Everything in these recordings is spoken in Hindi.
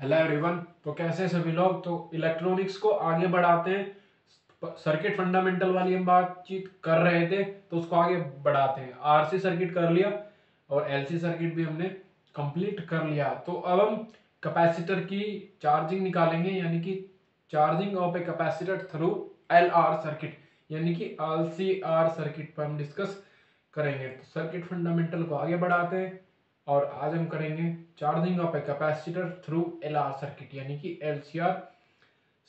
Hello everyone. तो कैसे सभी लोग। तो इलेक्ट्रॉनिक्स को आगे बढ़ाते हैं। सर्किट फंडामेंटल वाली हम बातचीत कर रहे थे, तो उसको आगे बढ़ाते हैं। आरसी सर्किट कर लिया और एलसी सर्किट भी हमने कंप्लीट कर लिया। तो अब हम कैपेसिटर की चार्जिंग निकालेंगे, यानी कि charging of a capacitor through L R circuit, यानी कि एलसीआर सर्किट पर हम डिस्कस करेंगे। तो सर्किट फंडामेंटल को आगे बढ़ाते हैं और आज हम करेंगे charging of a capacitor through LR circuit, यानी कि एलसीआर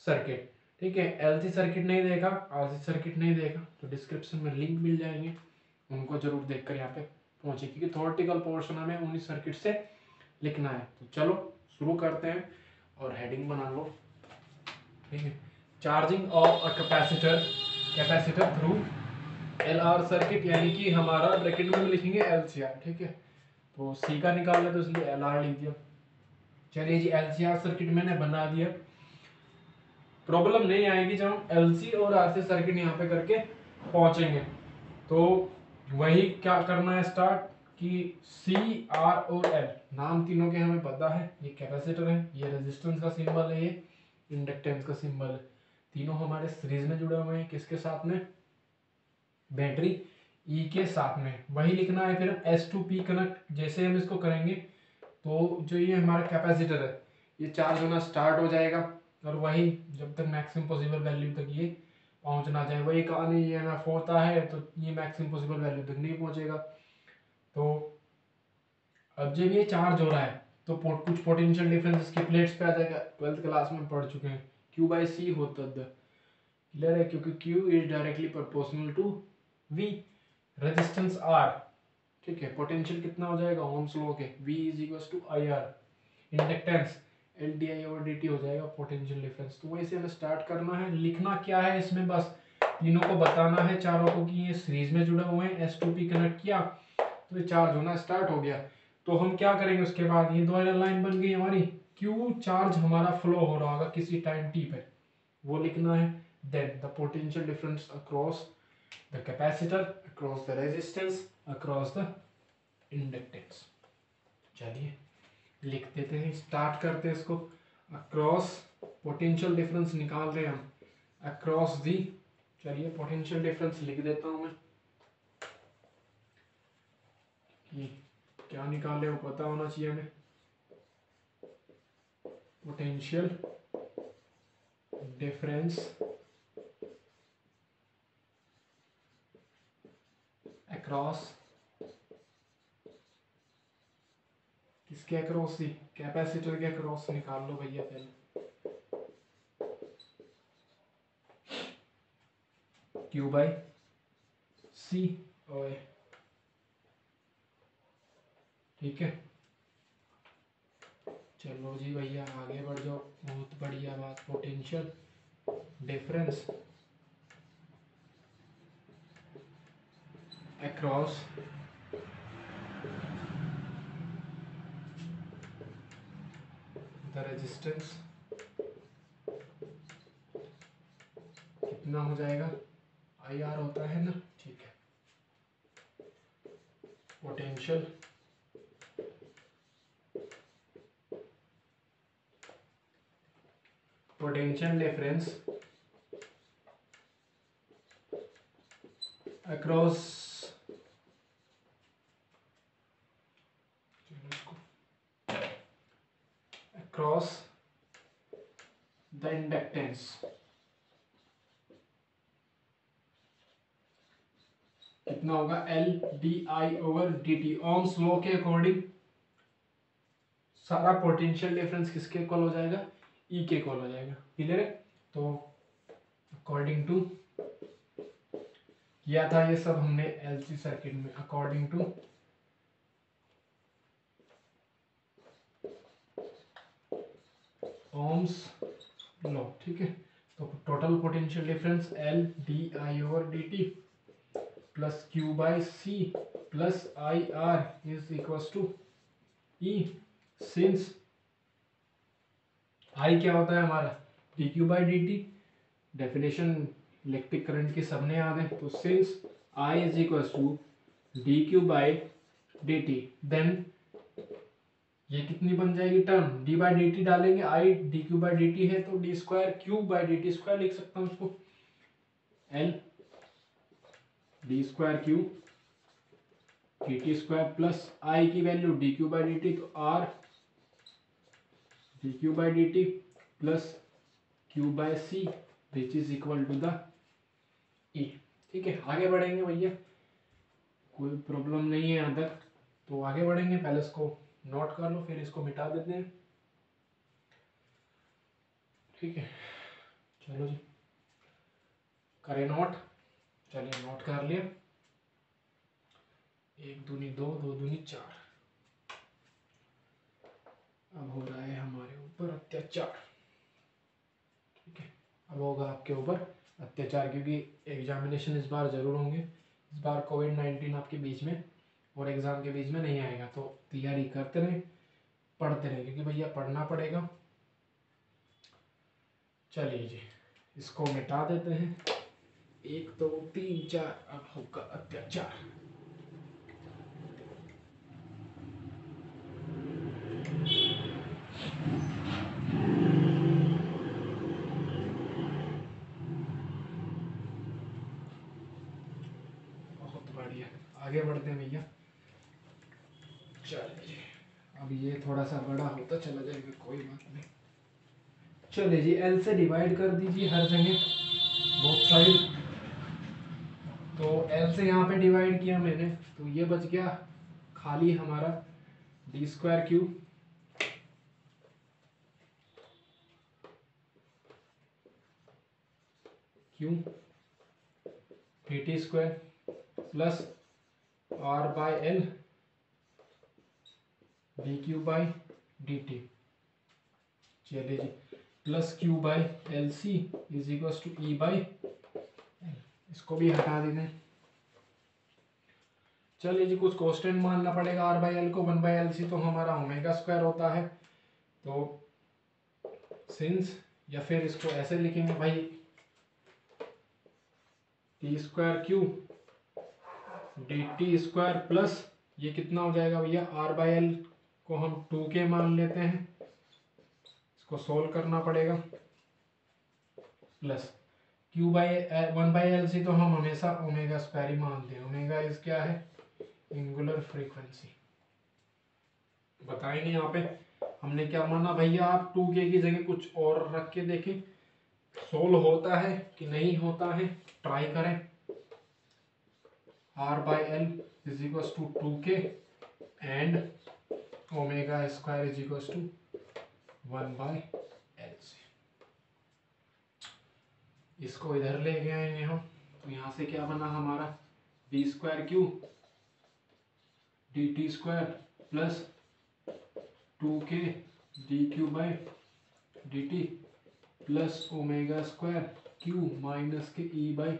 सर्किट। ठीक है, एलसी सर्किट नहीं देखा, आरसी सर्किट नहीं देखा तो डिस्क्रिप्शन में लिंक मिल जाएंगे, उनको जरूर देखकर यहाँ पे पहुंचे, क्योंकि थ्योरेटिकल पोर्शन हमें उन्हीं सर्किट से लिखना है। तो चलो शुरू करते हैं और हेडिंग बना लो। ठीक है, charging of a capacitor through LR circuit, यानी कि हमारा ब्रैकेट में लिखेंगे एलसीआर। ठीक है, तो सी का निकाल तो इसलिए एल आर लिख दिया। चलिए जी, एलसीआर सर्किट मैंने बना दिया। प्रॉब्लम नहीं आएगी जब हम एलसी और आरसी सर्किट यहाँ पे करके पहुंचेंगे। तो वही क्या करना है स्टार्ट, कि सी आर और एल नाम तीनों के हमें पता है। ये कैपेसिटर है, ये रेजिस्टेंस का सिंबल है, ये इंडक्टेंस का सिंबल है। तीनों हमारे सीरीज में जुड़े हुए हैं। किसके साथ में? बैटरी ई के साथ में। वही लिखना है। फिर एस टू पी कनेक्ट जैसे हम इसको करेंगे तो जो ये हमारा कैपेसिटर है ये चार्ज होना स्टार्ट हो जाएगा, और वही जब तक मैक्सिमम पॉसिबल वैल्यू तक ये पहुंच ना जाए। वही कहानी ये एमएफ होता है तो ये मैक्सिमम पॉसिबल वैल्यू तक नहीं पहुंचेगा। तो अब जब ये चार्ज हो रहा है तो कुछ पोटेंशियल डिफरेंस इसकी प्लेट्स पे आ जाएगा। 12th क्लास में पढ़ चुके हैं, क्यू बाई सी होता है। क्लियर है, क्योंकि Q is directly proportional to V, resistance R. ठीक है, पोटेंशियल कितना हो जाएगा ओम्स लॉ के, V is equal to I R. Inductance L D I over D T हो जाएगा पोटेंशियल डिफरेंस। तो वैसे हमें स्टार्ट करना है। लिखना क्या है इसमें, बस तीनों को बताना है, चारों को, कि ये सीरीज में जुड़े हुए हैं। एस टू पी कनेक्ट किया तो ये चार्ज होना स्टार्ट हो गया। तो हम क्या करेंगे उसके बाद, ये दो लाइन बन गई हमारी। क्यू चार्ज हमारा फ्लो हो रहा होगा किसी टाइम टी पे, वो लिखना है। Then the potential difference across the capacitor, across the resistance, across the inductance. चलिए लिख देते हैं, स्टार्ट करते हैं इसको। अक्रॉस पोटेंशियल डिफरेंस निकाल रहे हैं हम, अक्रॉस दी। चलिए पोटेंशियल डिफरेंस लिख देता हूं मैं, कि क्या निकाले वो पता होना चाहिए हमें। पोटेंशियल डिफरेंस अक्रॉस, किसके अक्रॉस दी? कैपेसिटर के अक्रॉस निकाल लो भैया पहले। क्यू बाई सी। ओए ठीक है, चलो जी भैया आगे बढ़ जाओ, बहुत बढ़िया बात। Potential difference across the resistance कितना हो जाएगा? आई आर होता है ना। ठीक है, potential potential difference across across the inductance कितना होगा? L D I over D T. Ohms law के अकॉर्डिंग सारा पोटेंशियल डिफरेंस किसके इक्वल हो जाएगा? ई के इक्वल हो जाएगा। क्लियर है? तो अकॉर्डिंग टू किया था ये सब हमने एलसी सर्किट में, अकॉर्डिंग टू ओम्स लॉ। ठीक है, तो total potential difference L D I over D T plus Q by C plus I R is equal to E. Since I क्या होता है हमारा? D Q by D T. Definition electric current की सबने याद है। तो since I is equal to D Q by D T, then ये कितनी बन जाएगी term, D by D T डालेंगे, I D Q by D T है तो D square Q by D T square लिख सकता हूँ उसको, L D square Q D T square plus I की value D Q by D T, तो R D Q by D T plus Q by C which is equal to the E. ठीक है, आगे बढ़ेंगे भैया, कोई प्रॉब्लम नहीं है यहाँ तक, तो आगे बढ़ेंगे। पहले इसको नोट कर लो, फिर इसको मिटा देते हैं। ठीक है, चलो जी करें नोट। चलिए नोट कर लिया, 1 दूनी 2, 2 दूनी 4। अब हो रहा है हमारे ऊपर अत्याचार। ठीक है, अब होगा आपके ऊपर अत्याचार, क्योंकि एग्जामिनेशन इस बार जरूर होंगे। इस बार कोविड-19 आपके बीच में और एग्जाम के बीच में नहीं आएगा, तो तैयारी करते रहें, पढ़ते रहें, क्योंकि भैया पढ़ना पड़ेगा। चलिए जी इसको मिटा देते हैं, 1 2 3 4। अब होगा अत्याचार। बहुत बढ़िया, आगे बढ़ते हैं भैया। चलिए अब ये थोड़ा सा बड़ा होता चला जाएगा, कोई बात नहीं। चलिए जी एल से डिवाइड कर दीजिए हर जगह, बोथ साइड। तो एल से यहाँ पे डिवाइड किया मैंने, तो ये बच गया खाली हमारा D square Q Q D T square plus R by L D Q by D T. चलिए जी plus Q by L C is equal to E by L, इसको भी हटा देते। चलिए जी कुछ कांस्टेंट मानना पड़ेगा आर बाई एल को, 1 बाई एल सी तो हमारा ओमेगा स्क्वायर होता है, तो सिंस, या फिर इसको ऐसे लिखेंगे भाई, T square Q D T square plus ये कितना हो जाएगा भैया, आर बाई एल को हम 2k मान लेते हैं, इसको सोल्व करना पड़ेगा, plus Q by 1 by L C तो हम हमेशा ओमेगा स्क्वायर ही मानते हैं। ओमेगा इज क्या है, एंगुलर फ्रीक्वेंसी। बताएंगे यहाँ पे हमने क्या माना भैया, आप 2k की जगह कुछ और रख के देखें, सोल्व होता है कि नहीं होता है, ट्राई करें। R by L is equal to 2k and omega square is equal to 1 by L C. इसको इधर ले गए आएंगे हम, तो यहाँ से क्या बना हमारा, D square Q D T square plus 2k D Q by D T plus omega square Q minus के ई बाई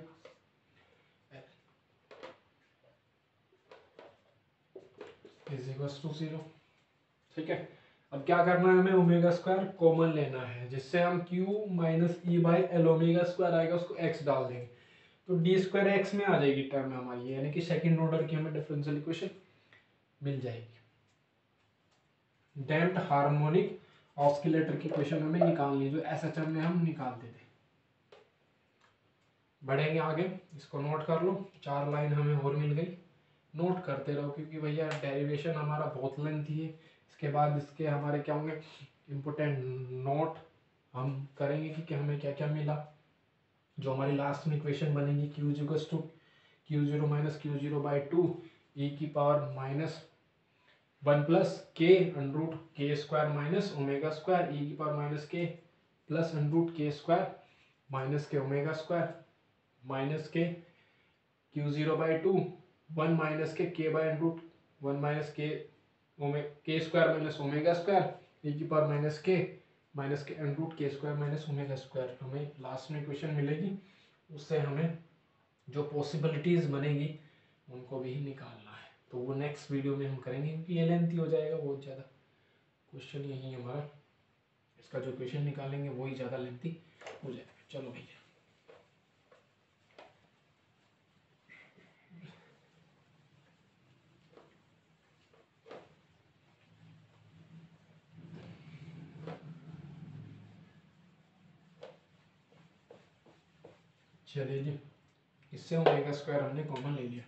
इज इक्वल टू 0। ठीक है, अब क्या करना है, हमें ओमेगा स्क्वायर कॉमन लेना है, जिससे हम q minus E by L omega square आएगा उसको x डाल देंगे, तो डी स्क्वायर एक्स में आ जाएगी टर्म हमारी, यानी कि सेकंड ऑर्डर की हमें डिफरेंशियल इक्वेशन मिल जाएगी। डैम्प्ड हार्मोनिक ऑस्किलेटर की इक्वेशन हमें निकालनी है, जो एसएचएम में हम निकालते थे। बढ़ेंगे आगे, इसको नोट कर लो, 4 लाइन हमें और मिल गई, नोट करते रहो, क्योंकि भैया डेरिवेशन हमारा बहुत लेंथी है। इसके बाद इसके हमारे क्या होंगे इम्पोर्टेंट नोट हम करेंगे कि हमें क्या क्या मिला। जो हमारी लास्ट में इक्वेशन बनेगी Q equals to Q zero minus Q zero by 2 E की power minus 1 plus K under root K square minus omega square E की power minus K plus under root K square minus K omega square minus K Q zero by 2 1 minus K by under root 1 minus K square minus omega square E की power minus K under root K square minus omega square. हमें लास्ट में इक्वेशन मिलेगी, उससे हमें जो पॉसिबिलिटीज बनेगी उनको भी निकालना है, तो वो नेक्स्ट वीडियो में हम करेंगे, क्योंकि ये लेंथी हो जाएगा बहुत ज़्यादा। क्वेश्चन यही हमारा, इसका जो क्वेश्चन निकालेंगे वही ज़्यादा लेंथी हो जाएगा। चलो भैया चलिए जी, इससे ओमेगा स्क्वायर हमने कॉमन ले लिया।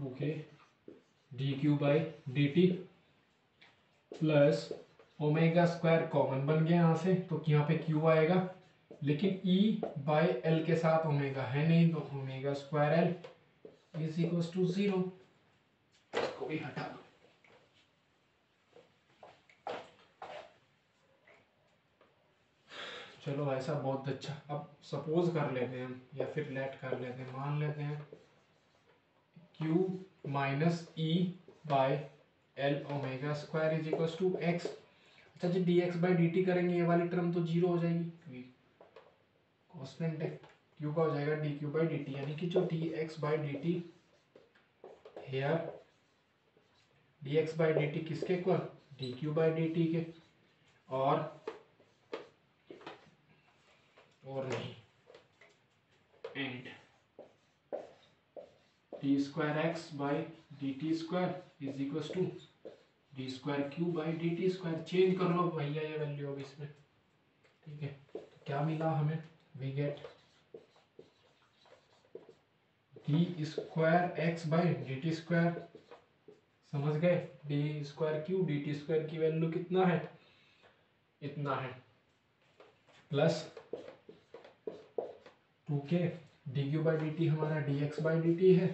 Okay, D Q by D T plus omega square common बन गया यहाँ से, तो यहाँ पे क्यू आएगा, लेकिन ई बाई एल के साथ ओमेगा है नहीं, तो omega square L is equal to 0। इसको भी हटा दो। चलो ऐसा बहुत अच्छा। अब सपोज कर लेते हैं हम, या फिर लेट कर लेते हैं, मान लेते हैं Q minus E by L omega square is equal to X. अच्छा जी, D X by D T करेंगे, ये वाली टर्म तो जीरो हो जाएगी क्योंकि कॉन्स्टेंट है। Q का हो जाएगा D Q by D T, यानी कि जो D X by D T here, D X by D T किसके equal, D Q by D T के, और नहीं, and D square X by D T square is equal to D square Q by D T square. Change कर लो भैया ये वैल्यू अब इसमें, ठीक है। तो क्या मिला हमें, we get D square X by D T square, समझ गए, D square Q D T square की वैल्यू कितना है, इतना है, plus 2k D Q by D T हमारा D X by D T है,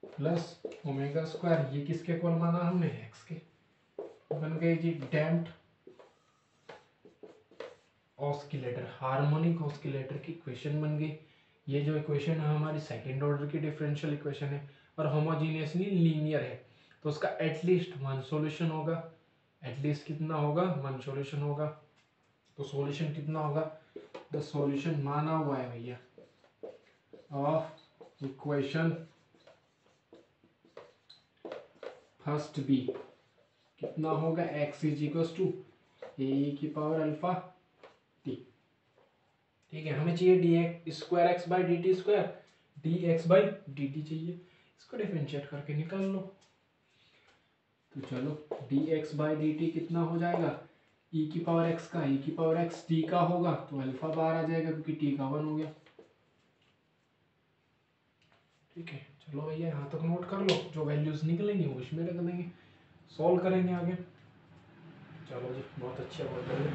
प्लस ओमेगा स्क्वायर, ये किसके इक्वल माना हमने, एक्स के। बन गई जी डैम्प्ड ऑस्किलेटर, हार्मोनिक ऑस्किलेटर की इक्वेशन बन गई। ये जो इक्वेशन है हमारी सेकंड ऑर्डर की डिफरेंशियल इक्वेशन है, और होमोजीनियसली लीनियर है, तो उसका एटलीस्ट वन सॉल्यूशन होगा। एटलीस्ट कितना होगा, वन सॉल्यूशन होगा। तो सॉल्यूशन कितना होगा, द सॉल्यूशन माना हुआ है भैया ऑफ इक्वेशन फर्स्ट बी कितना होगा, x is equal to A की पावर अल्फा टी। ठीक है, हमें चाहिए D x square X by D T square, D X by D T चाहिए, इसको डिफरेंशिएट करके निकाल लो। तो चलो D X by D T कितना हो जाएगा, ई की पावर एक्स का, ई की पावर एक्स टी का होगा, तो अल्फा बाहर आ जाएगा क्योंकि टी का 1 हो गया। ठीक है, चलो भैया यहाँ तक नोट कर लो, जो वैल्यूज निकलेंगी वो इसमें रख देंगे, सॉल्व करेंगे आगे। चलो जी, बहुत अच्छे बात करिए,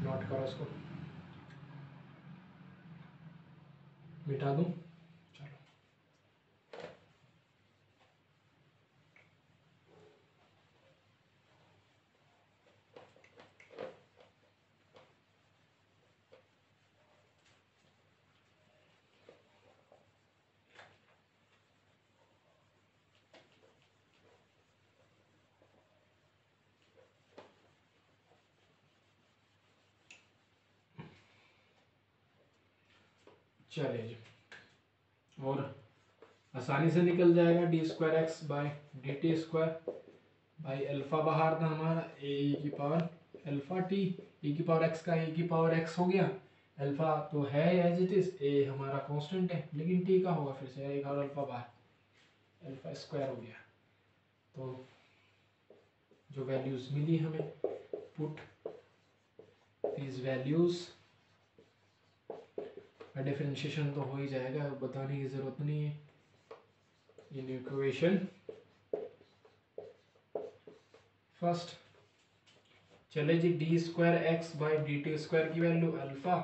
नोट करो इसको, मिटा दूँ, चलो। चलिए जी, और आसानी से निकल जाएगा, D square X by D T square by alpha बाहर था हमारा, ए की पावर अल्फा टी, ए की पावर एक्स का ए की पावर एक्स हो गया, अल्फा तो है एज इट इज, ए हमारा कांस्टेंट है, लेकिन टी का होगा फिर से एक और अल्फा बाहर, अल्फा स्क्वायर हो गया। तो जो वैल्यूज मिली हमें, पुट दीज वैल्यूज, डिफरेंशिएशन तो हो ही जाएगा, बताने की जरूरत नहीं है, इन इक्वेशन फर्स्ट। चले जी, D square X by D T square की वैल्यू अल्फा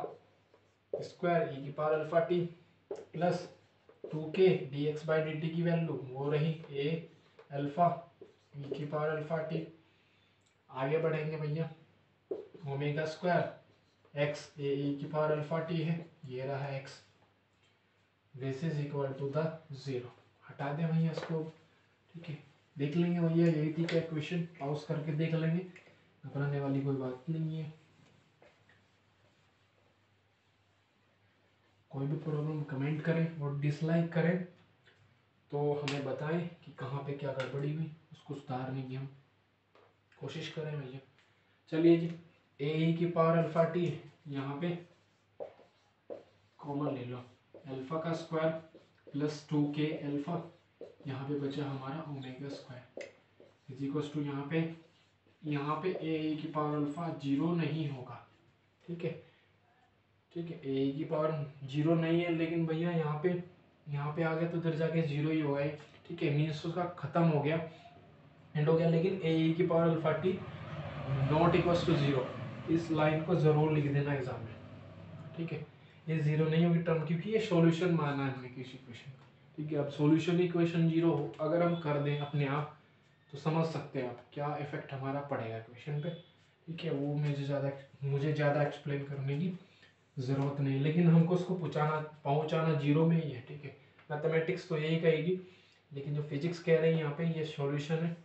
स्क्वायर ई की power alpha T, plus 2k D X by D T की वैल्यू वो रही ए अल्फा ई की पावर अल्फा टी। आगे बढ़ेंगे भैया, ओमेगा स्क्वायर एक्स ए की पावर अल्फा टी है, ये रहा X, this is equal to the 0। हटा दें भैया इसको, ठीक है, देख लेंगे भैया, यही थी क्या क्वेश्चन, पॉज करके देख लेंगे, घबराने वाली कोई बात नहीं है। कोई भी प्रॉब्लम कमेंट करें और डिसलाइक करें तो हमें बताएं कि कहाँ पे क्या गड़बड़ी हुई, उसको सुधारने की हम कोशिश करें भैया। चलिए जी, ए की पावर अल्फा टी यहाँ पे कॉमन ले लो, अल्फा का स्क्वायर प्लस 2k अल्फा, यहाँ पे बचा हमारा omega square, is equal to यहाँ पे ए की पावर अल्फा जीरो नहीं होगा, ठीक है। ठीक है, ए की पावर जीरो नहीं है, लेकिन भैया यहाँ पे आ गया तो इधर जाके जीरो ही होगा, ठीक है। मीन्स उसका खत्म हो गया, एंड हो गया। लेकिन ए की power alpha T not equal to zero, इस लाइन को जरूर लिख देना एग्जाम में, ठीक है। ये जीरो नहीं होगी टर्म, क्योंकि ये सॉल्यूशन माना है हमने किसी क्वेश्चन का, ठीक है। अब सॉल्यूशन इक्वेशन जीरो हो अगर हम कर दें अपने आप, तो समझ सकते हैं आप क्या इफेक्ट हमारा पड़ेगा क्वेश्चन पे, ठीक है। वो मुझे ज़्यादा एक्सप्लेन करने की ज़रूरत नहीं, लेकिन हमको उसको पहुँचाना जीरो में ही है, ठीक है। मैथमेटिक्स तो यही कहेगी, लेकिन जो फिजिक्स कह रहे हैं यहाँ पे ये सॉल्यूशन है,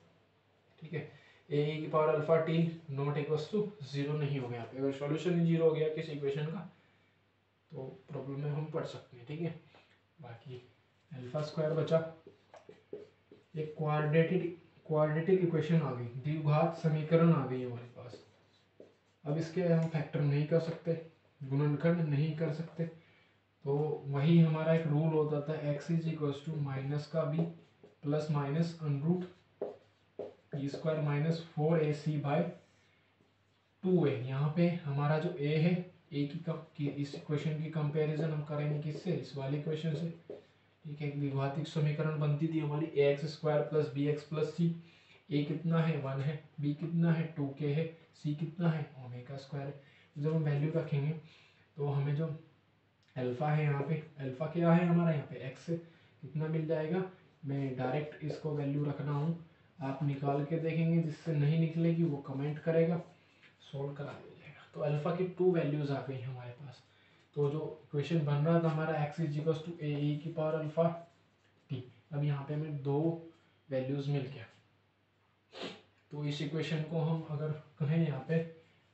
ठीक है। ए की power alpha T not equal to zero नहीं हो गया यहाँ पे। अगर सॉल्यूशन ही जीरो हो गया किसी इक्वेशन का, तो प्रॉब्लम में हम पढ़ सकते हैं, ठीक है। बाकी अल्फा स्क्वायर बचा, एक क्वाड्रेटिक इक्वेशन आ गई, द्विघात समीकरण आ गई हमारे पास। अब इसके हम फैक्टर नहीं कर सकते, गुणनखंड नहीं कर सकते, तो वही हमारा एक रूल होता था, X is equal to minus का B plus minus under root B square minus 4ac by 2a। यहाँ पे हमारा जो a है, a की इस इक्वेशन की कंपैरिजन हम करेंगे किससे, इस वाले इक्वेशन से, ठीक है। एक द्विघातिक समीकरण बनती थी हमारी ax square plus B X plus C. a कितना है 1 है, b कितना है 2k है, c कितना है ओमेगा स्क्वायर है। जब हम वैल्यू रखेंगे तो हमें जो अल्फा है, यहाँ पे अल्फा क्या है हमारा, यहाँ पे x कितना मिल जाएगा। मैं डायरेक्ट इसको वैल्यू रख रहा हूँ, आप निकाल के देखेंगे, जिससे नहीं निकलेगी वो कमेंट करेगा, सोल्व करा दिया जाएगा। तो अल्फा की 2 वैल्यूज आ गई हमारे पास। तो जो क्वेश्चन बन रहा था हमारा x is equal to A की पावर अल्फा टी, अब यहाँ पे हमें 2 वैल्यूज मिल गया। तो इस इक्वेशन को हम अगर कहें, यहाँ पे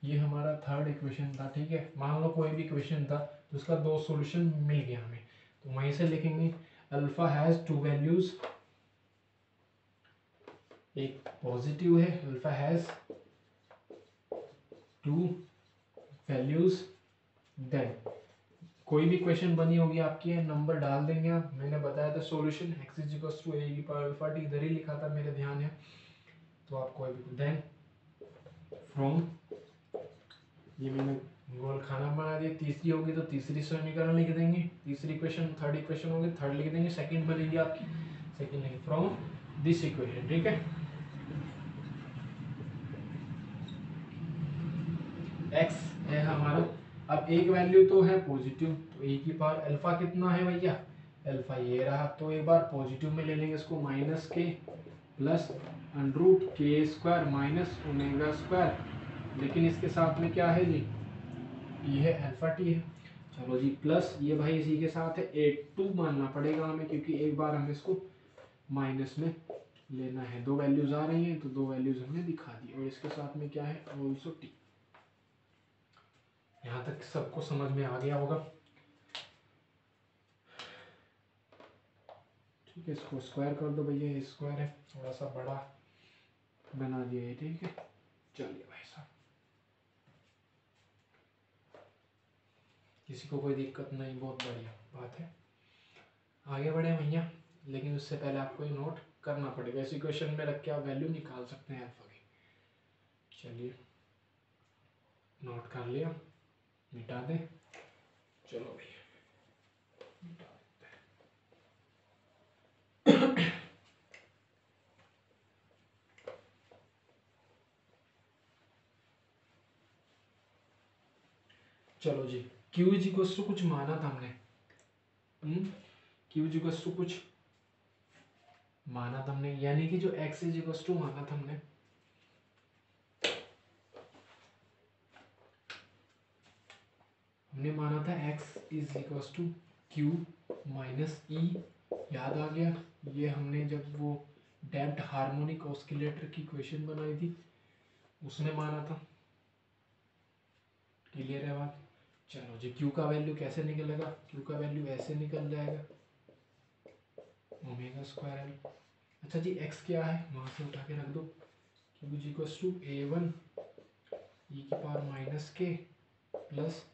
ये हमारा थर्ड इक्वेशन था, ठीक है। मान लो कोई भी इक्वेशन था तो उसका 2 सॉल्यूशन मिल गया हमें, तो वहीं से लिखेंगे अल्फा हैज 2 वैल्यूज, एक पॉजिटिव है, अल्फा हैज 2 वैल्यूज। देन कोई भी क्वेश्चन बनी होगी आपकी, नंबर डाल देंगे आप। मैंने बताया था solution X is equal to A की पावर अल्फा टी, इधर ही लिखा था, मेरे ध्यान है, तो आप कोई भी। देन फ्रॉम, ये मैंने गोल खाना बना दिया। तीसरी होगी तो तीसरी समीकरण लिख देंगे, तीसरी इक्वेशन, थर्ड इक्वेशन होगी थर्ड लिख देंगे, सेकंड बनेगी आपकी सेकंड लिखेंगे फ्रॉम दिस इक्वेशन, ठीक है। एक्स है हमारा, अब एक वैल्यू तो है पॉजिटिव, तो ए की पावर अल्फा कितना है भैया, अल्फा ये रहा, तो एक बार पॉजिटिव में ले लेंगे इसको, minus K plus under root K square minus omega square, लेकिन इसके साथ में क्या है जी, ये है अल्फा टी है। चलो जी, प्लस ये भाई इसी के साथ है a2 मानना पड़ेगा हमें, क्योंकि एक बार हमें इसको माइनस में लेना है। 2 वैल्यूज आ रही हैं तो 2 वैल्यूज हमने दिखा दी, और इसके साथ में क्या है ऑल्सो टी। यहाँ तक सबको समझ में आ गया होगा, ठीक है। इसको स्क्वायर कर दो भैया, ये स्क्वायर है, थोड़ा सा बड़ा बना दिया है, ठीक है। चलिए भाई साहब, किसी को कोई दिक्कत नहीं, बहुत बढ़िया बात है। आगे बढ़े भैया, लेकिन उससे पहले आपको ये नोट करना पड़ेगा। इसी क्वेश्चन में रख के आप वैल्यू निकाल सकते हैं अल्फा की। चलिए नोट कर लिया, मिटा दें, चलो भैया मिटा देते हैं। चलो जी, क्यू इज इक्वल टू कुछ माना था हमने, क्यू इज इक्वल टू कुछ माना था हमने, यानी कि जो एक्स इज इक्वल टू माना था हमने, माना था X is equal to Q minus E. याद आ गया, ये हमने जब वो डैम्प्ड हार्मोनिक ऑस्किलेटर की इक्वेशन बनाई थी उसमें माना था। क्लियर है बात। चलो जी, क्यू का वैल्यू कैसे निकलेगा, क्यू का वैल्यू ऐसे निकल जाएगा, ओमेगा स्क्वायर एल। अच्छा जी, एक्स क्या है वहां से उठा के रख दो, Q is equal to a1 E की power minus K plus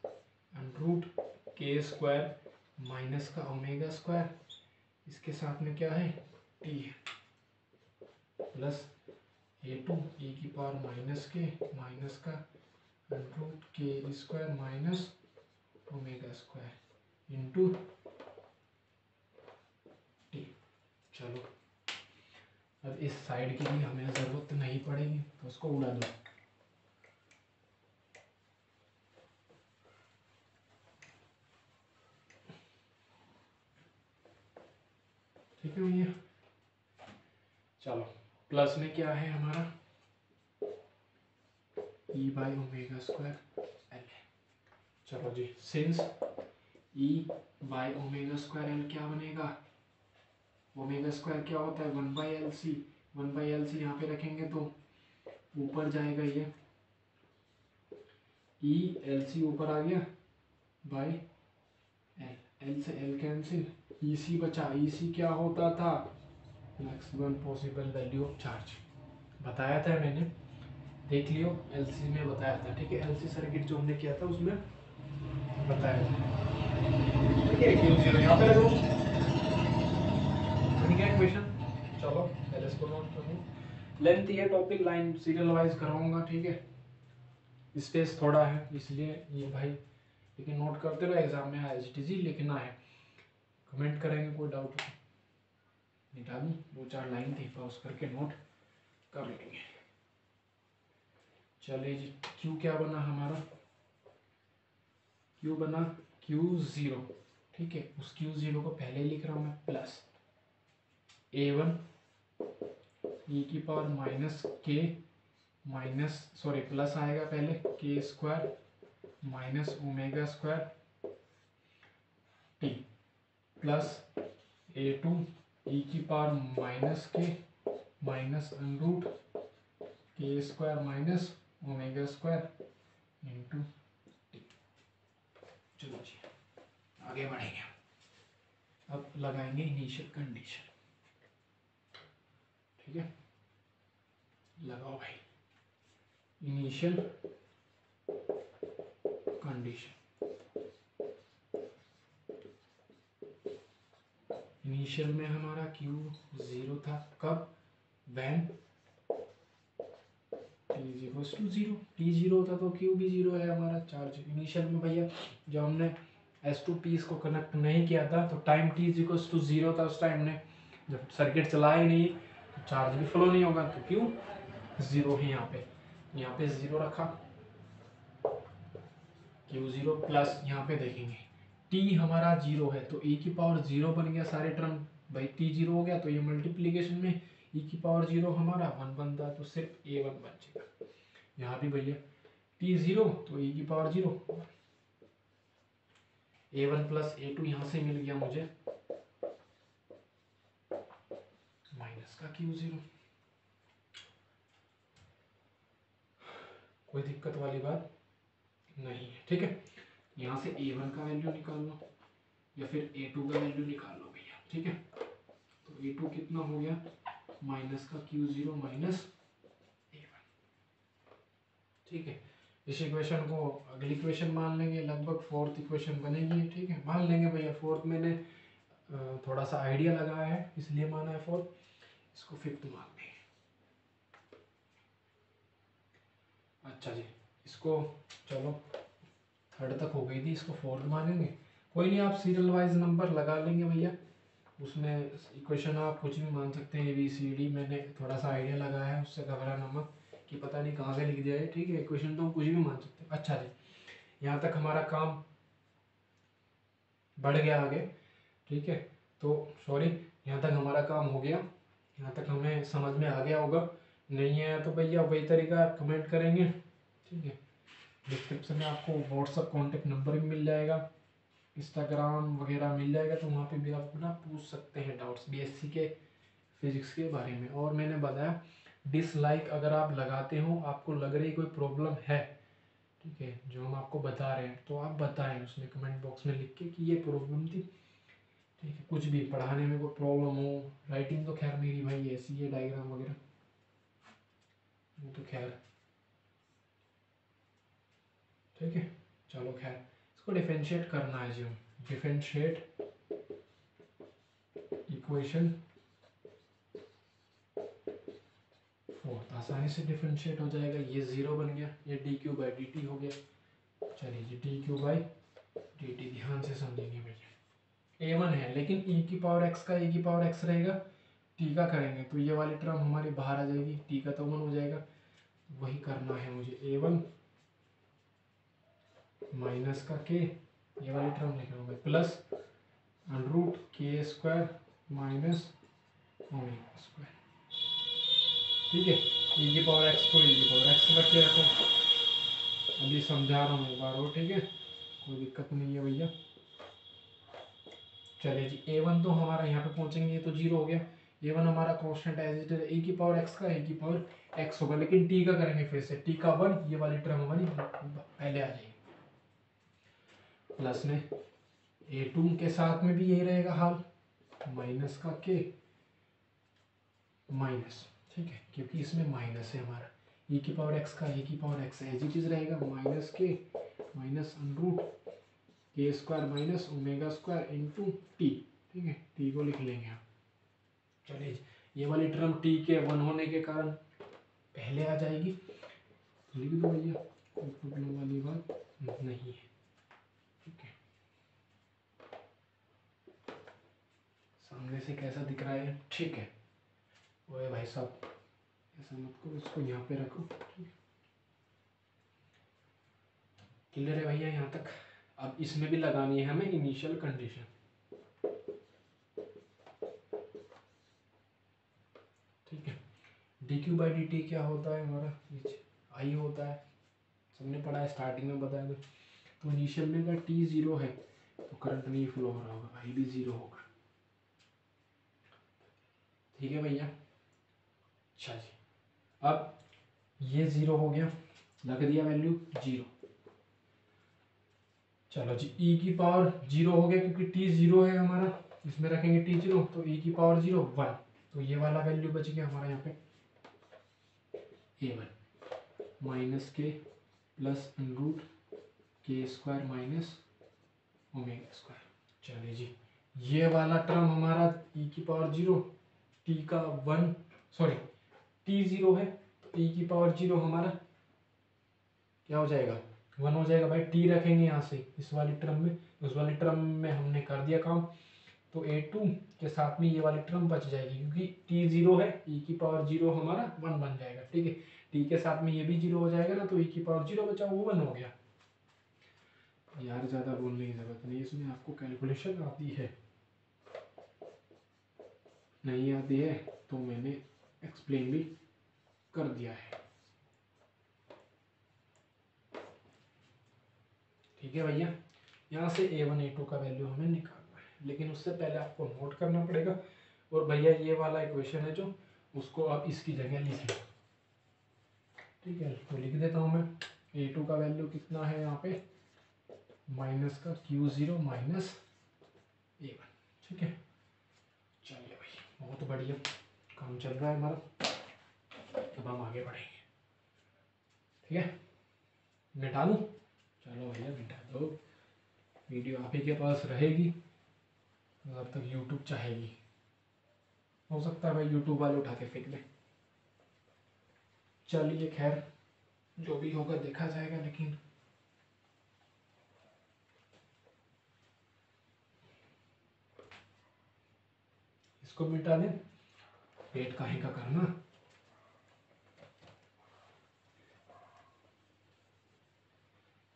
under root K square minus का ओमेगा स्क्वायर, इसके साथ में क्या है टी है, प्लस A2 e की पावर माइनस के माइनस का root K square minus omega square into T. चलो अब इस साइड की भी हमें ज़रूरत नहीं पड़ेगी तो उसको उड़ा दो। ठीक है भैया, चलो प्लस में क्या है हमारा e by omega square L. चलो जी, since e by omega square L क्या बनेगा, ओमेगा स्क्वायर क्या होता है 1/LC, 1/LC यहाँ पे रखेंगे तो ऊपर जाएगा ये e LC ऊपर आ गया बाई एल, एल से एल कैंसिल, EC बचा, EC क्या होता था maximum possible value of charge, बताया था मैंने, देख लियो LC में बताया था। ठीक है, LC सर्किट जो हमने किया था उसमें बताया था। ठीक है, यहाँ पे लगो क्वेश्चन। चलो पहले इसको नोट कर लो। लेंथ ये टॉपिक लाइन सीरियल वाइज कराऊंगा। ठीक है, स्पेस थोड़ा है इसलिए ये भाई, लेकिन नोट करते रहो, एग्जाम में IGTG लिखना है, कमेंट करेंगे कोई डाउट निकालूं, 2-4 लाइन थी पॉज करके नोट कर लेंगे। चलिए जी, Q क्या बना हमारा, Q बना Q0। ठीक है, उस Q0 को पहले लिख रहा हूं मैं प्लस A1 e की power minus K minus sorry plus आएगा पहले के square minus omega square T plus A2 e की power minus K minus root K square minus omega square into T. चलो जी आगे बढ़ेंगे, अब लगाएंगे इनिशियल कंडीशन। ठीक है, लगाओ भाई इनिशियल कंडीशन। इनिशियल में हमारा Q0 था, कब, वैन T0, T0 था तो Q भी 0 है हमारा चार्ज इनिशियल में भैया। जब हमने S2 पीस को कनेक्ट नहीं किया था तो टाइम T0 था, उस टाइम ने जब सर्किट चला ही नहीं तो चार्ज भी फ्लो नहीं होगा, तो Q 0 है यहाँ पे 0 रखा, Q0 प्लस यहाँ पे देखेंगे T हमारा 0 है तो e की पावर 0 बन गया सारे टर्म, भाई T0 हो गया तो ये मल्टीप्लीकेशन में e की पावर 0 हमारा 1 बनता है तो सिर्फ A1 बचेगा। यहाँ भी भैया T0 तो e की पावर 0, A1 प्लस A2 यहाँ से मिल गया मुझे माइनस का Q0। कोई दिक्कत वाली बात नहीं है। ठीक है, यहाँ से A1 का वैल्यू निकाल लो या फिर A2 का वैल्यू निकाल लो भैया। ठीक है, तो A2 कितना हो गया माइनस का Q0 माइनस A1। ठीक है, इस इक्वेशन को अगली इक्वेशन मान लेंगे, लगभग फोर्थ इक्वेशन बनेगी। ठीक है, मान लेंगे भैया फोर्थ, मैंने थोड़ा सा आइडिया लगाया है इसलिए माना है फोर्थ, इसको फिफ्थ मान लेंगे। अच्छा जी, इसको चलो थर्ड तक हो गई थी, इसको फोर्थ मानेंगे, कोई नहीं, आप सीरियल वाइज नंबर लगा लेंगे भैया, उसमें इक्वेशन आप कुछ भी मान सकते हैं, ABCD, मैंने थोड़ा सा आइडिया लगाया है, उससे घबराना मत कि पता नहीं कहाँ से लिख दिया है। ठीक है, इक्वेशन तो हम कुछ भी मान सकते हैं। अच्छा जी, यहाँ तक हमारा काम बढ़ गया आगे। ठीक है, तो सॉरी, यहाँ तक हमारा काम हो गया, यहाँ तक हमें समझ में आ गया होगा, नहीं है तो भैया वही तरीका कमेंट करेंगे। ठीक है, डिस्क्रिप्शन में आपको व्हाट्सअप कॉन्टेक्ट नंबर भी मिल जाएगा, इंस्टाग्राम वगैरह मिल जाएगा, तो वहाँ पे भी आप ना पूछ सकते हैं डाउट्स BSc के फिजिक्स के बारे में। और मैंने बताया डिसलाइक अगर आप लगाते हो, आपको लग रही कोई प्रॉब्लम है, ठीक है, जो हम आपको बता रहे हैं, तो आप बताएं उसमें कमेंट बॉक्स में लिख के कि ये प्रॉब्लम थी। ठीक है, कुछ भी पढ़ाने में कोई प्रॉब्लम हो, राइटिंग तो खैर मेरी भाई ऐसी है, डायग्राम वगैरह वो तो खैर ठीक है। चलो खैर, इसको डिफरेंशिएट करना है जी, हम डिफरेंशिएट इक्वेशन 4 आसानी से डिफरेंशिएट हो जाएगा। ये 0 बन गया, ये D Q by D T हो गया। चलिए जी, D Q by D T ध्यान से समझेंगे भैया। a1 है लेकिन e की पावर x का e की पावर x रहेगा, t का करेंगे तो ये वाली टर्म हमारी बाहर आ जाएगी, t का तो 1 हो जाएगा। वही करना है मुझे, a1 माइनस का k, ये वाली टर्म लिख लूँगा plus root K square minus omega square. ठीक है, e की पावर x को e की पावर x रख के रखो। अभी समझा रहा हूँ एक बार और, ठीक है, कोई दिक्कत नहीं है भैया। चलिए जी, a1 तो हमारा यहाँ पे पहुँचेंगे तो 0 हो गया। a1 हमारा constant as it is e की पावर x का e की पावर x होगा, लेकिन t का करेंगे फिर से, t का 1, ये वाली टर्म हमारी पहले आ जाएगी। प्लस में a2 के साथ में भी यही रहेगा हाल, माइनस का k माइनस, ठीक है, क्योंकि इसमें माइनस है हमारा, e की पावर x का e की power x as it is रहेगा, minus k minus root K square minus omega square into T. ठीक है, टी को लिख लेंगे आप। चलिए, ये वाली टर्म टी के 1 होने के कारण पहले आ जाएगी, लिख दो भैया, कोई प्रॉब्लम वाली बात नहीं है। ठीक है, सामने से कैसा दिख रहा है? ठीक है, ओए भाई साहब ऐसा मत करो, इसको यहाँ पे रखो। क्लियर है भैया यहाँ तक? अब इसमें भी लगानी है हमें इनिशियल कंडीशन। ठीक है, D Q by D T क्या होता है हमारा? आई होता है, सबने पढ़ा है, स्टार्टिंग में बताया था। तो इनिशियल में अगर टी 0 है तो करंट नहीं फ्लो हो रहा होगा, आई भी 0 होगा। ठीक है भैया, अच्छा जी, अब ये 0 हो गया, लग दिया वैल्यू 0। चलो जी, e की पावर 0 हो गया क्योंकि t 0 है हमारा, इसमें रखेंगे t 0 तो e की पावर 0 1, तो ये वाला वैल्यू बच गया हमारा यहाँ पे a1 minus K plus root K square minus omega square. चलिए जी, ये वाला टर्म हमारा e की पावर 0, t का 1, सॉरी t 0 है तो e की पावर 0 हमारा क्या हो जाएगा? 1 हो जाएगा भाई। t रखेंगे यहाँ से इस वाली टर्म में, उस वाली टर्म में हमने कर दिया काम, तो a2 के साथ में ये वाली टर्म बच जाएगी क्योंकि t 0 है, e की पावर 0 हमारा 1 बन जाएगा। ठीक है, t के साथ में ये भी 0 हो जाएगा ना, तो e की पावर 0 बचा, वो 1 हो गया। यार ज़्यादा बोलने की जरूरत नहीं, इसमें आपको कैलकुलेशन आती है, नहीं आती है तो मैंने एक्सप्लेन भी कर दिया है। ठीक है भैया, यहाँ से a1 a2 का वैल्यू हमें निकालना है, लेकिन उससे पहले आपको नोट करना पड़ेगा। और भैया ये वाला इक्वेशन है जो, उसको आप इसकी जगह लिखिए। ठीक है, तो लिख देता हूँ मैं, a2 का वैल्यू कितना है यहाँ पे, माइनस का q0 माइनस a1। ठीक है, चलिए भाई, बहुत बढ़िया काम चल रहा है हमारा, अब हम आगे बढ़ेंगे। ठीक है, मिटा दूँ? चलो भैया मिटा दो, वीडियो आप ही के पास रहेगी जब तक यूट्यूब चाहेगी। हो सकता है भाई यूट्यूब वाले उठा के फेंक दें। चलिए खैर, जो भी होगा देखा जाएगा, लेकिन इसको मिटा दें, पेट काहे का करना।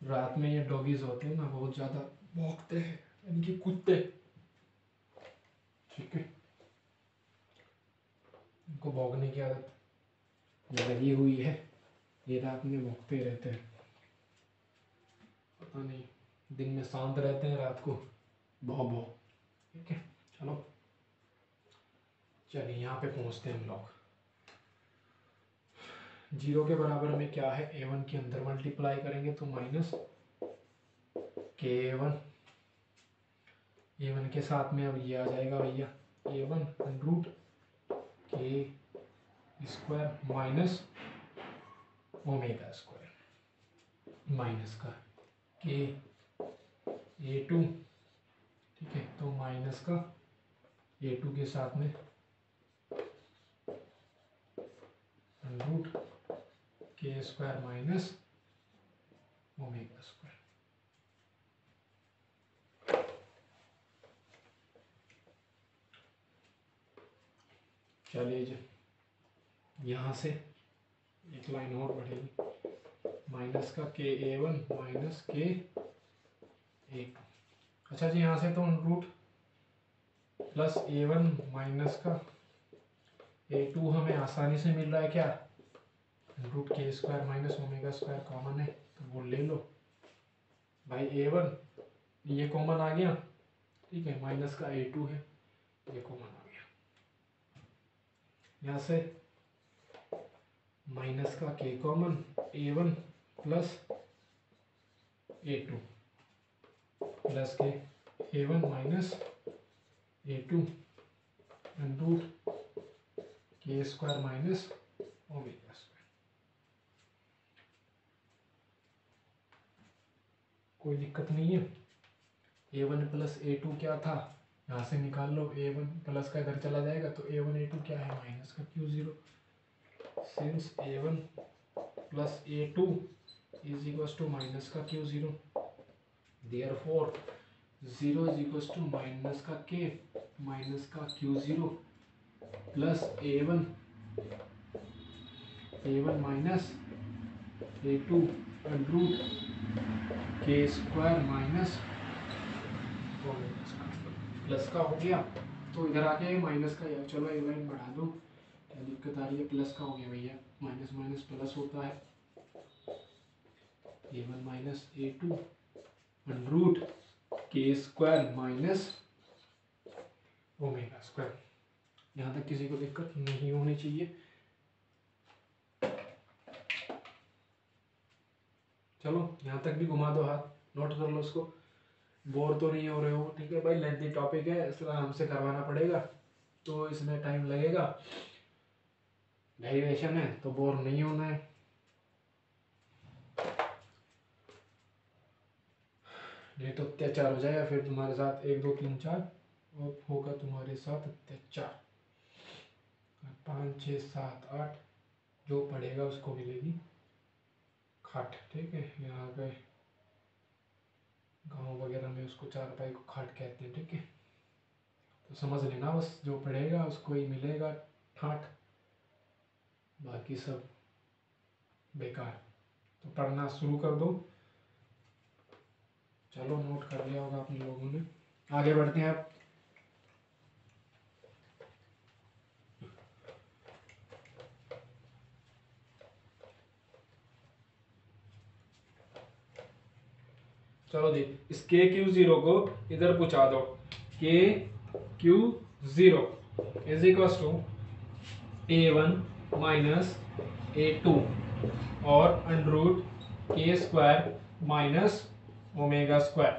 रात में ये डॉगीज होते हैं ना, बहुत ज़्यादा भौंकते हैं, इनकी कुत्ते। ठीक है, इनको भौंकने की आदत लगी हुई है, ये रात में भौंकते रहते हैं, पता नहीं, दिन में शांत रहते हैं, रात को भौ भौ। ठीक है, चलो चलिए यहाँ पे पहुँचते हैं हम लोग। 0 के बराबर में क्या है, a1 के अंदर मल्टीप्लाई करेंगे तो माइनस k1, a1 के साथ में अब ये आ जाएगा भैया a1 root K square minus omega square minus का के a2। ठीक है, तो माइनस का a2 के साथ में root K square minus omega square. चलिए जी, यहाँ से एक लाइन और बढ़ेगी, माइनस का के ए वन माइनस के ए टू। अच्छा जी, यहाँ से तो root plus A one minus का ए टू हमें आसानी से मिल रहा है, क्या root K square minus omega square common है तो वो ले लो भाई। ए वन ये कॉमन आ गया, ठीक है, माइनस का ए टू है ये कॉमन आ गया। यहाँ से माइनस का K common, A one plus A two plus K A one minus A two and root K square minus omega square. कोई दिक्कत नहीं है। A one plus A two क्या था, यहाँ से निकाल लो, ए वन प्लस का इधर चला जाएगा तो ए वन ए टू क्या है माइनस का Q zero. Since A one plus A two is equal to minus का Q zero, therefore zero is equal to minus का के माइनस का Q zero plus A one minus A two and root K square minus plus का हो गया तो इधर आके माइनस का, यार चलो एक लाइन बढ़ा दो, क्या दिक्कत आ रही है, प्लस का हो गया भैया, माइनस माइनस प्लस होता है, A one minus A two and root K square minus omega square. यहाँ तक किसी को दिक्कत नहीं होनी चाहिए। चलो यहाँ तक भी घुमा दो हाथ, नोट कर लो उसको, बोर तो नहीं हो रहे हो, ठीक है भाई, लेंथी टॉपिक है इसलिए हमसे करवाना पड़ेगा तो इसमें टाइम लगेगा, डेरिवेशन है तो बोर नहीं होना है। नहीं तो अत्याचार हो जाएगा फिर तुम्हारे साथ, 1 2 3 4 और होगा तुम्हारे साथ अत्याचार। 5 6 7 8 जो पढ़ेगा उसको मिलेगी खाट, ठीक है, यहाँ पे गांव वगैरह में उसको चारपाई को खाट कहते हैं, ठीक है, तो समझ लेना, बस जो पढ़ेगा उसको ही मिलेगा ठाट, बाकी सब बेकार। तो पढ़ना शुरू कर दो। चलो नोट कर लिया होगा अपने लोगों ने, आगे बढ़ते हैं अब। चलो जी, इस के क्यू जीरो को इधर पहुंचा दो, K Q zero is equal to A one minus A two और under root K square minus omega square.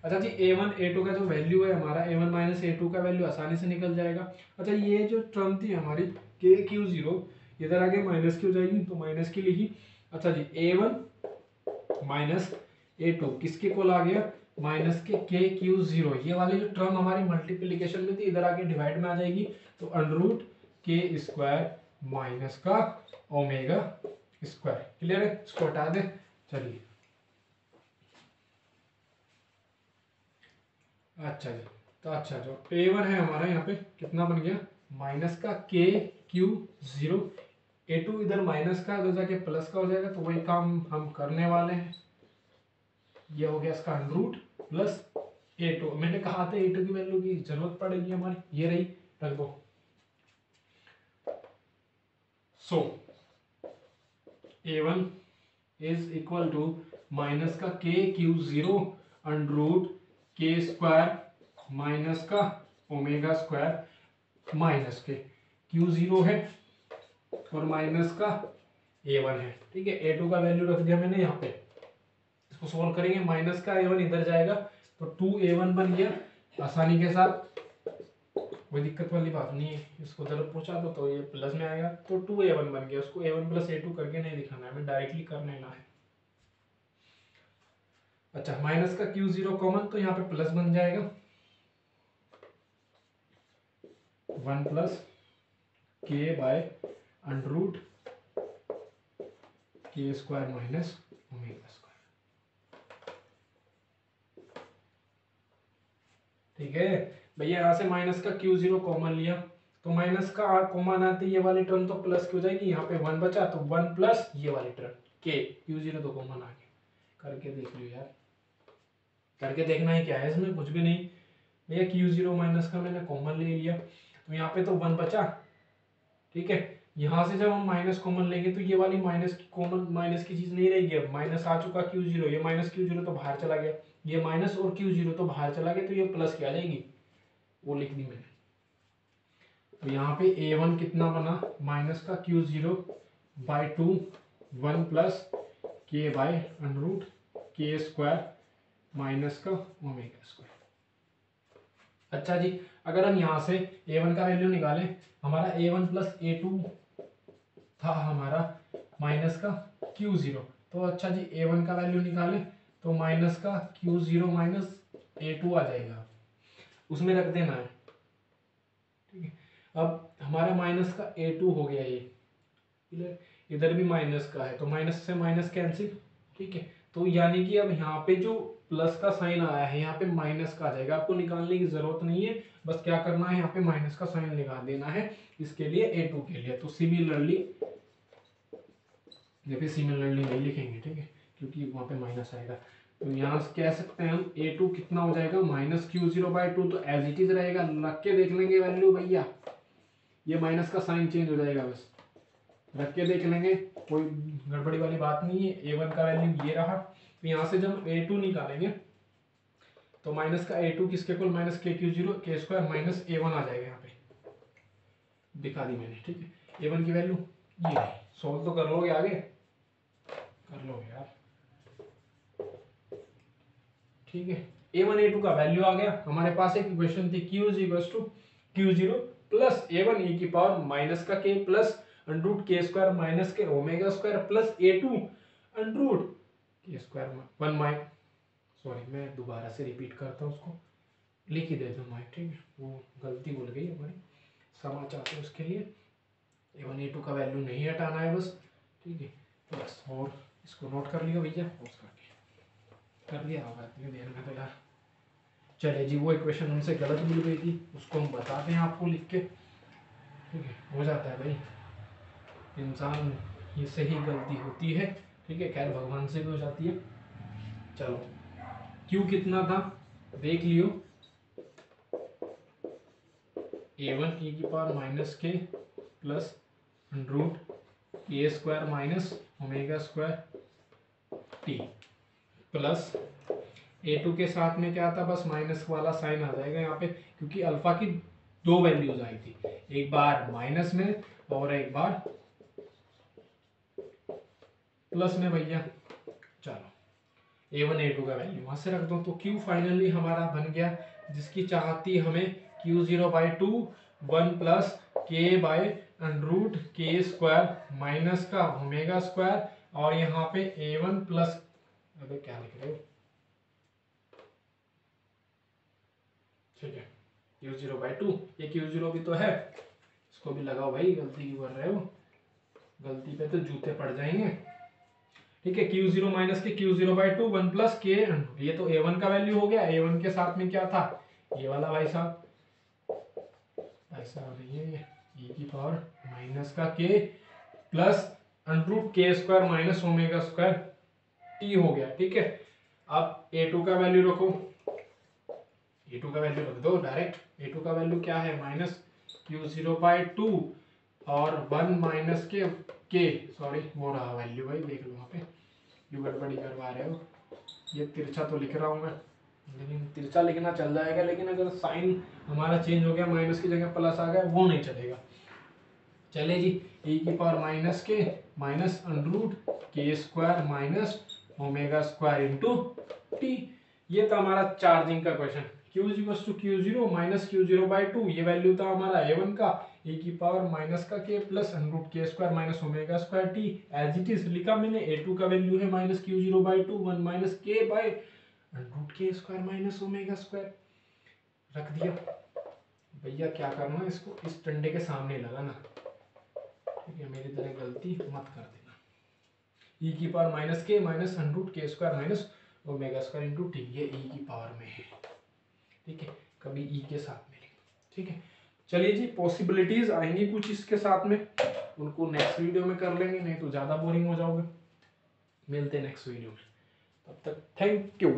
अच्छा जी, ए वन ए टू का जो वैल्यू है हमारा, ए वन माइनस ए टू का वैल्यू आसानी से निकल जाएगा। अच्छा, ये जो टर्म थी हमारी के क्यू जीरो, इधर आगे माइनस की हो जाएगी तो माइनस की लिखी। अच्छा जी, ए वन माइनस ए टू किसके कोल आ गया, माइनस के क्यू जीरो, ये वाली जो टर्म हमारी मल्टीप्लीकेशन में थी इधर आके डिवाइड में आ जाएगी तो under root K square minus का ओमेगा स्क्वायर। क्लियर है, इसको हटा दे। चलिए, अच्छा जी, तो अच्छा जो ए वन है हमारा यहाँ पे कितना बन गया, माइनस का K Q zero, A to इधर माइनस का तो जाके प्लस का हो जाएगा, तो वही काम हम करने वाले हैं। ये हो गया इसका under root plus A two, मैंने कहा था ए टू की वैल्यू की जरूरत पड़ेगी हमारी, ये रही, रख दो। So A one is equal to minus का K Q zero under root K square minus का omega square minus K Q zero है और माइनस का ए वन है, ठीक है। ए टू का वैल्यू रख दिया मैंने यहाँ पे, इसको सोल्व करेंगे, माइनस का ए वन इधर जाएगा तो 2a1 बन गया आसानी के साथ, कोई दिक्कत वाली बात नहीं है। इसको तरफ पहुंचा दो तो ये प्लस में आएगा तो 2a1 बन गया, उसको a1 प्लस a2 करके नहीं दिखाना है, हमें डायरेक्टली कर लेना है। अच्छा, माइनस का क्यू जीरो कॉमन तो यहाँ पे प्लस बन जाएगा, 1 प्लस के by under root K square minus omega square. ठीक है भैया, यहाँ से माइनस का Q0 कॉमन लिया, तो माइनस का कॉमन आते ये वाली टर्म तो प्लस की हो जाएगी, यहाँ पे 1 बचा तो 1 प्लस ये वाली टर्म के, Q0 तो कॉमन आ गया। करके देख लियो यार, करके देखना है क्या है इसमें, कुछ भी नहीं भैया। Q0 माइनस का मैंने कॉमन ले लिया, तो यहाँ पे तो 1 बचा। ठीक है, यहाँ से जब हम माइनस कॉमन लेंगे तो ये वाली माइनस की कॉमन, माइनस की चीज नहीं रहेगी, अब माइनस आ चुका Q0, ये माइनस Q0 तो बाहर चला गया, ये माइनस और Q0 तो बाहर चला गया, तो ये प्लस की आ जाएगी, वो लिख दी मैंने। तो यहाँ पे A1 कितना बना, माइनस का Q0 बाई 2 1 प्लस के by under root K square minus का ओमेगा स्क्वायर। अच्छा जी, अगर हम यहाँ से A1 का वैल्यू निकालें, हमारा A1 प्लस A2 था हमारा माइनस का Q0, तो अच्छा जी A1 का वैल्यू निकालें तो माइनस का Q0 माइनस A2 आ जाएगा, उसमें रख देना है। ठीक है, अब हमारा माइनस का A2 हो गया, ये इधर भी माइनस का है, तो माइनस से माइनस कैंसिल। ठीक है, तो यानी कि अब यहाँ पे जो प्लस का साइन आया है, यहाँ पे माइनस का आ जाएगा, आपको निकालने की जरूरत नहीं है, बस क्या करना है, यहाँ पे माइनस का साइन लगा देना है इसके लिए, A2 के लिए। तो सिमिलरली, या फिर सिमिलरली नहीं लिखेंगे, ठीक है, क्योंकि वहाँ पे माइनस आएगा, तो यहाँ से कह सकते हैं हम A2 कितना हो जाएगा, माइनस Q0 बाई 2, तो एज इट इज रहेगा, रख के देख लेंगे वैल्यू भैया, ये माइनस का साइन चेंज हो जाएगा, बस रख के देख लेंगे, कोई गड़बड़ी वाली बात नहीं है। A1 का वैल्यू ये रहा, तो यहाँ से जब A2 निकालेंगे तो माइनस का A2 किसके इक्वल, माइनस के Q0 के स्क्वायर माइनस A1 आ जाएगा, यहाँ पे दिखा दी मैंने। ठीक है, A1 की वैल्यू ये है, सोल्व तो कर लोगे, आगे कर लोगे यार। ठीक है, A1 A2 का वैल्यू आ गया, हमारे पास एक इक्वेशन थी Q is equal to Q0 plus A1 e की पावर माइनस का K plus under root K square minus K omega square plus A2 under root K square 1 माइ, सॉरी मैं दोबारा से रिपीट करता हूँ, उसको लिख ही देता हूँ, ठीक है, वो गलती भूल गई हमारी, क्षमा चाहते हैं उसके लिए। A1 A2 का वैल्यू नहीं हटाना है बस, ठीक है, बस, और इसको नोट कर लिया भैया, कर दिया होगा इतनी देर में तो यार। चले जी, वो इक्वेशन हमसे गलत मिल गई थी, उसको हम बताते हैं आपको लिख के। ठीक है, हो जाता है भाई, इंसान ही से ही गलती होती है। ठीक है, खैर भगवान से भी हो जाती है। चलो, Q कितना था देख लियो, A1 e की power minus K plus root K square minus omega square T plus A2 के साथ में क्या था, बस माइनस वाला साइन आ जाएगा यहाँ पे, क्योंकि अल्फा की दो वैल्यूज आई थी, एक बार माइनस में और एक बार प्लस में भैया। चलो, A1 A2 का वैल्यू वहां से रख दो, तो Q फाइनली हमारा बन गया, जिसकी चाहती हमें Q0 बाई 2 1 प्लस के by under root K square minus का ओमेगा स्क्वायर, और यहाँ पे A1 प्लस, अबे क्या लिख रहे हो, ठीक है, Q0 बाई 2, ये Q0 भी तो है, इसको भी लगाओ भाई, गलती क्यों कर रहे हो, गलती पे तो जूते पड़ जाएंगे। ठीक है, Q0 माइनस के Q0 बाई 2 1 प्लस के, ये तो A1 का वैल्यू हो गया, A1 के साथ में क्या था, ये वाला भाई साहब, ऐसा नहीं है, e की पावर माइनस का k plus under root K square minus omega square T हो गया। ठीक है, अब A2 का वैल्यू रखो, A2 का वैल्यू रख दो डायरेक्ट, A2 का वैल्यू क्या है, माइनस Q0 बाई 2 और 1 माइनस के सॉरी वो रहा वैल्यू, भाई देख लो वहाँ पे क्यों गड़बड़ी करवा रहे हो, ये तिरछा तो लिख रहा हूँ मैं, लेकिन तिरछा लिखना चल जाएगा, लेकिन अगर साइन हमारा चेंज हो गया, माइनस की जगह प्लस आ गया, वो नहीं चलेगा। चले जी, e की power minus K minus under root K square minus omega square into T, ये था हमारा चार्जिंग का question. Q equals to Q0 minus Q0 by 2, ये वैल्यू था हमारा A1 का, e की पावर माइनस का k plus under root K square minus omega square T, as it is लिखा मैंने। A2 का वैल्यू है minus Q0 by 2 1 minus k by root K square minus omega square, रख दिया भैया। क्या करना, इसको इस डंडे के सामने लगाना, ठीक है, मेरी तरह गलती मत कर देना। ई की power minus K minus under root K square minus omega square into T, ये ई की पावर में है, ठीक है, कभी ई के साथ में लिख, ठीक है। चलिए जी, पॉसिबिलिटीज आएंगी कुछ इसके साथ में, उनको नेक्स्ट वीडियो में कर लेंगे, नहीं तो ज़्यादा बोरिंग हो जाओगे। मिलते हैं नेक्स्ट वीडियो में, तब तक थैंक यू।